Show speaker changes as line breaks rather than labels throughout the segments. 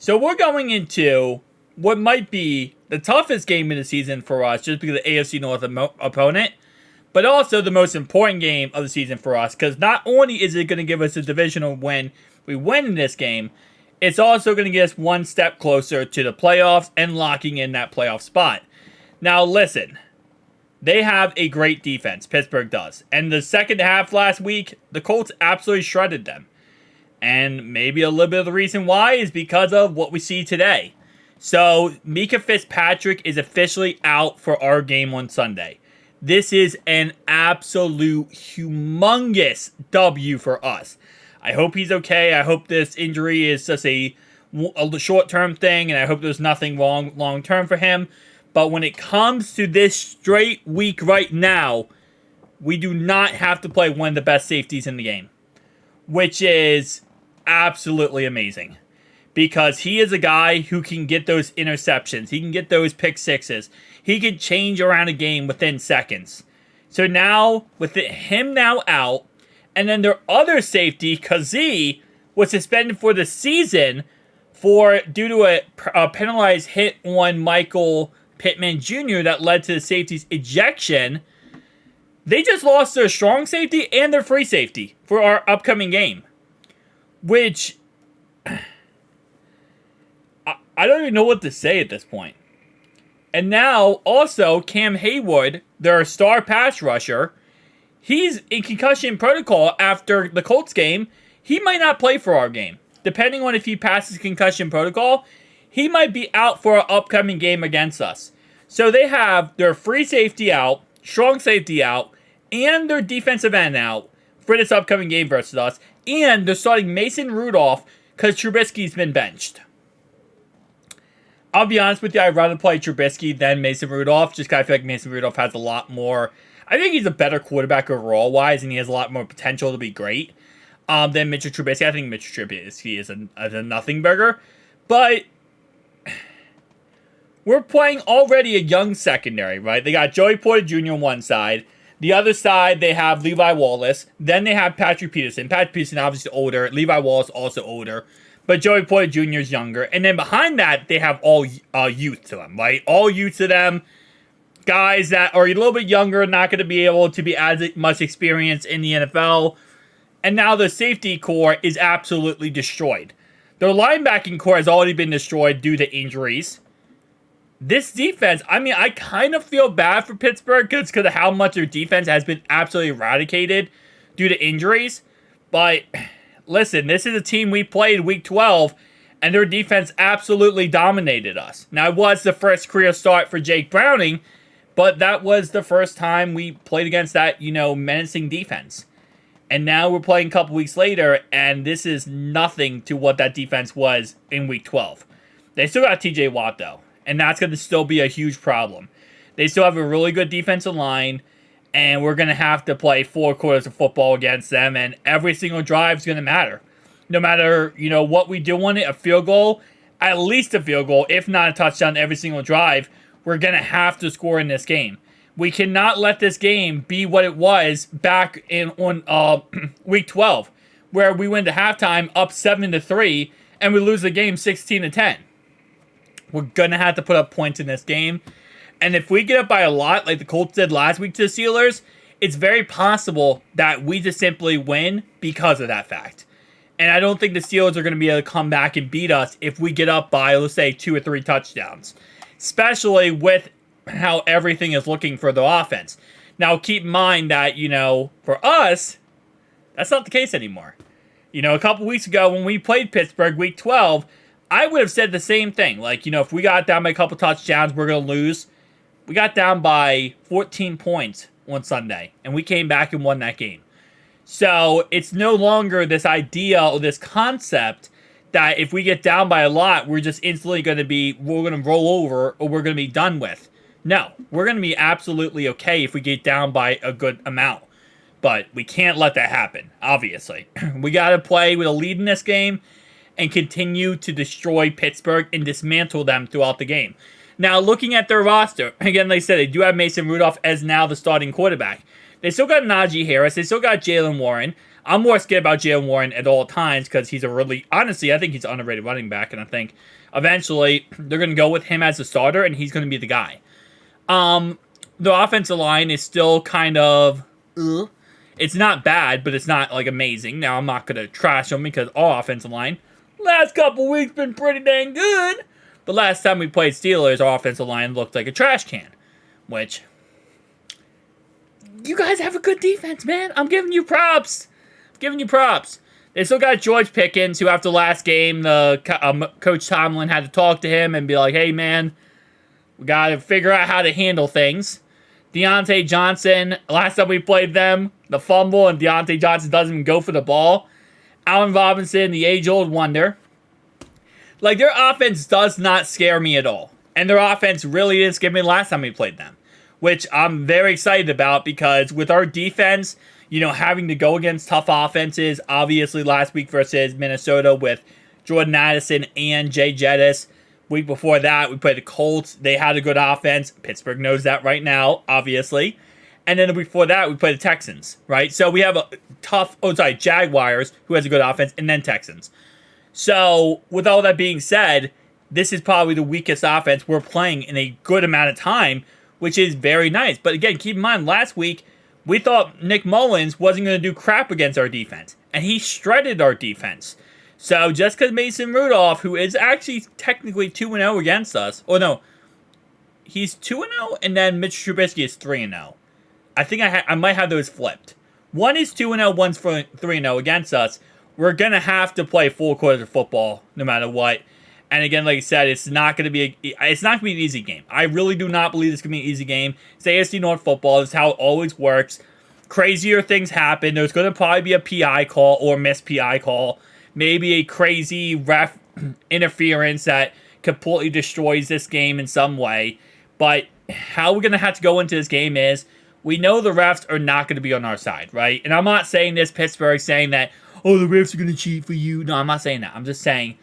So we're going into what might be the toughest game of the season for us, just because of the AFC North opponent, but also the most important game of the season for us, because not only is it going to give us a divisional win, we win in this game, it's also going to get us one step closer to the playoffs and locking in that playoff spot. Now listen, they have a great defense, Pittsburgh does, and the second half last week, the Colts absolutely shredded them. And maybe a little bit of the reason why is because of what we see today. So, Mika Fitzpatrick is officially out for our game on Sunday. This is an absolute humongous W for us. I hope he's okay. I hope this injury is just a short-term thing, and I hope there's nothing wrong long-term for him. But when it comes to this straight week right now, we do not have to play one of the best safeties in the game, which is absolutely amazing, because he is a guy who can get those interceptions. He can get those pick sixes. He can change around a game within seconds. So now, with him now out, and then their other safety, Kazee, was suspended for the season due to a penalized hit on Michael Pittman Jr. that led to the safety's ejection. They just lost their strong safety and their free safety for our upcoming game. Which, I don't even know what to say at this point. And now, also, Cam Hayward, their star pass rusher, he's in concussion protocol after the Colts game. He might not play for our game. Depending on if he passes concussion protocol, he might be out for our upcoming game against us. So they have their free safety out, strong safety out, and their defensive end out for this upcoming game versus us. And they're starting Mason Rudolph because Trubisky's been benched. I'll be honest with you, I'd rather play Trubisky than Mason Rudolph, just because I feel like Mason Rudolph has a lot more. I think he's a better quarterback overall-wise, and he has a lot more potential to be great than Mitchell Trubisky. I think Mitchell Trubisky is a nothing burger. But we're playing already a young secondary, right? They got Joey Porter Jr. on one side. The other side, they have Levi Wallace. Then they have Patrick Peterson. Patrick Peterson, obviously older. Levi Wallace, also older. But Joey Porter Jr. is younger. And then behind that, they have all youth to them, right? All youth to them. Guys that are a little bit younger, not going to be able to be as much experience in the NFL. And now the safety core is absolutely destroyed. Their linebacking core has already been destroyed due to injuries. This defense, I mean, I kind of feel bad for Pittsburgh because of how much their defense has been absolutely eradicated due to injuries. But listen, this is a team we played week 12, and their defense absolutely dominated us. Now, it was the first career start for Jake Browning, but that was the first time we played against that, menacing defense. And now we're playing a couple weeks later, and this is nothing to what that defense was in week 12. They still got TJ Watt, though. And that's going to still be a huge problem. They still have a really good defensive line, and we're going to have to play 4 quarters of football against them, and every single drive is going to matter. No matter, what we do on it, a field goal, at least a field goal, if not a touchdown every single drive, we're going to have to score in this game. We cannot let this game be what it was back on week 12, where we went to halftime up 7-3, and we lose the game 16-10. We're going to have to put up points in this game. And if we get up by a lot, like the Colts did last week to the Steelers, it's very possible that we just simply win because of that fact. And I don't think the Steelers are going to be able to come back and beat us if we get up by, let's say, 2 or 3 touchdowns. Especially with how everything is looking for the offense. Now, keep in mind that, for us, that's not the case anymore. A couple weeks ago when we played Pittsburgh week 12, I would have said the same thing. Like, if we got down by a couple touchdowns, we're going to lose. We got down by 14 points on Sunday, and we came back and won that game. So, it's no longer this idea or this concept that if we get down by a lot, we're just instantly we're going to roll over or we're going to be done with. No, we're going to be absolutely okay if we get down by a good amount. But we can't let that happen, obviously. We got to play with a lead in this game and continue to destroy Pittsburgh and dismantle them throughout the game. Now, looking at their roster, again, like I said, they do have Mason Rudolph as now the starting quarterback. They still got Najee Harris. They still got Jalen Warren. I'm more scared about Jalen Warren at all times because he's a really, honestly, I think he's an underrated running back, and I think eventually they're going to go with him as the starter, and he's going to be the guy. The offensive line is still kind of, it's not bad, but it's not like amazing. Now, I'm not going to trash them because our offensive line, last couple weeks, been pretty dang good. The last time we played Steelers, our offensive line looked like a trash can, which, you guys have a good defense, man. I'm giving you props. They still got George Pickens, who after last game, Coach Tomlin had to talk to him and be like, hey, man, we got to figure out how to handle things. Deontay Johnson, last time we played them, the fumble, and Deontay Johnson doesn't even go for the ball. Allen Robinson, the age-old wonder. Like, their offense does not scare me at all. And their offense really didn't scare me last time we played them, which I'm very excited about because with our defense, having to go against tough offenses, obviously last week versus Minnesota with Jordan Addison and Jay Jettis. Week before that, we played the Colts. They had a good offense. Pittsburgh knows that right now, obviously. And then the week before that, we played the Texans, right? So we have a Jaguars, who has a good offense, and then Texans. So with all that being said, this is probably the weakest offense we're playing in a good amount of time, which is very nice. But again, keep in mind, last week, we thought Nick Mullins wasn't going to do crap against our defense. And he shredded our defense. So just because Mason Rudolph, who is actually technically 2-0 against us, or no, he's 2-0, and then Mitch Trubisky is 3-0. I think I might have those flipped. One is 2-0, one's 3-0 against us. We're going to have to play full quarters of football no matter what. And again, like I said, it's not going to be an easy game. I really do not believe it's going to be an easy game. It's AFC North football. It's how it always works. Crazier things happen. There's going to probably be a PI call or missed PI call. Maybe a crazy ref interference that completely destroys this game in some way. But how we're going to have to go into this game is we know the refs are not going to be on our side, right? And I'm not saying this, Pittsburgh, saying that, oh, the refs are going to cheat for you. No, I'm not saying that. I'm just saying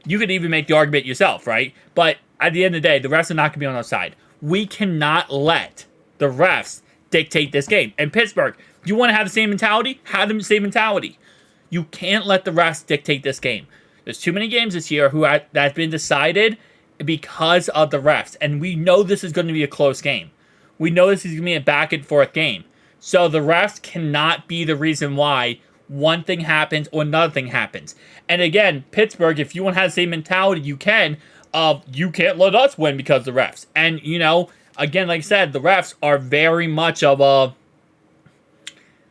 you could even make the argument yourself, right? But at the end of the day, the refs are not going to be on our side. We cannot let the refs dictate this game. And Pittsburgh, you want to have the same mentality? Have the same mentality. You can't let the refs dictate this game. There's too many games this year that's been decided because of the refs. And we know this is going to be a close game. We know this is going to be a back and forth game. So the refs cannot be the reason why one thing happens or another thing happens. And again, Pittsburgh, if you want to have the same mentality, you can. You can't let us win because of the refs. And, again, like I said, the refs are very much of a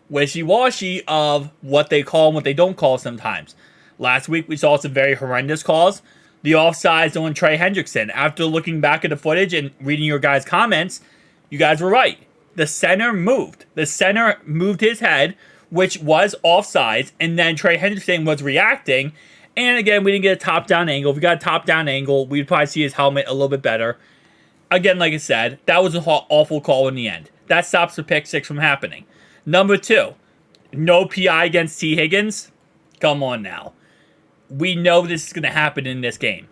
wishy-washy of what they call and what they don't call sometimes. Last week, we saw some very horrendous calls. The offsides on Trey Hendrickson. After looking back at the footage and reading your guys' comments, you guys were right. The center moved. The center moved his head, which was offsides, and then Trey Hendrickson was reacting. And again, we didn't get a top-down angle. If we got a top-down angle, we'd probably see his helmet a little bit better. Again, like I said, that was an awful call in the end. That stops the pick six from happening. Number 2, no PI against T. Higgins. Come on now. We know this is going to happen in this game.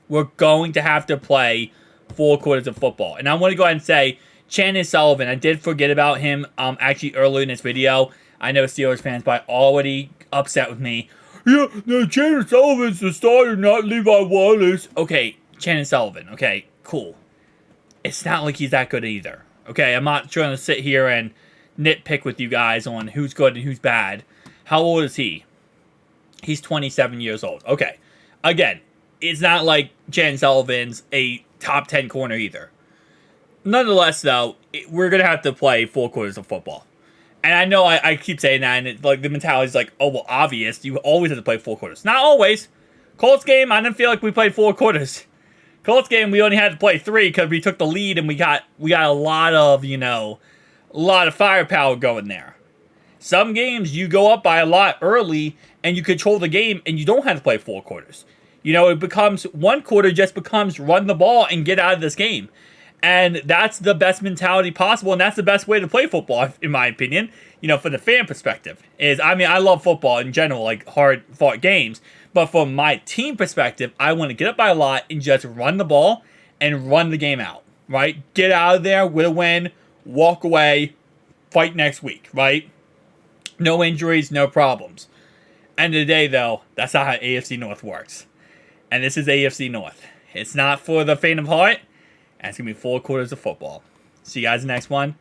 We're going to have to play 4 quarters of football. And I want to go ahead and say, Chandon Sullivan, I did forget about him actually earlier in this video. I know Steelers fans probably already upset with me. Yeah, no, Chandon Sullivan's the starter, not Levi Wallace. Okay, Chandon Sullivan. Okay, cool. It's not like he's that good either. Okay, I'm not trying to sit here and nitpick with you guys on who's good and who's bad. How old is he? He's 27 years old. Okay. Again, it's not like Chandon Sullivan's a top 10 corner either. Nonetheless, though, we're going to have to play 4 quarters of football. And I know I keep saying that, and the mentality is like, oh, well, obvious. You always have to play 4 quarters. Not always. Colts game, I didn't feel like we played 4 quarters. Colts game, we only had to play 3 because we took the lead, and we got a lot of, a lot of firepower going there. Some games, you go up by a lot early, and you control the game, and you don't have to play 4 quarters. It becomes, 1 quarter just becomes run the ball and get out of this game. And that's the best mentality possible, and that's the best way to play football, in my opinion, for the fan perspective. I love football in general, like hard-fought games, but from my team perspective, I want to get up by a lot and just run the ball and run the game out, right? Get out of there with a win, walk away, fight next week, right? No injuries, no problems. End of the day, though, that's not how AFC North works. And this is AFC North. It's not for the faint of heart, and it's going to be 4 quarters of football. See you guys in the next one.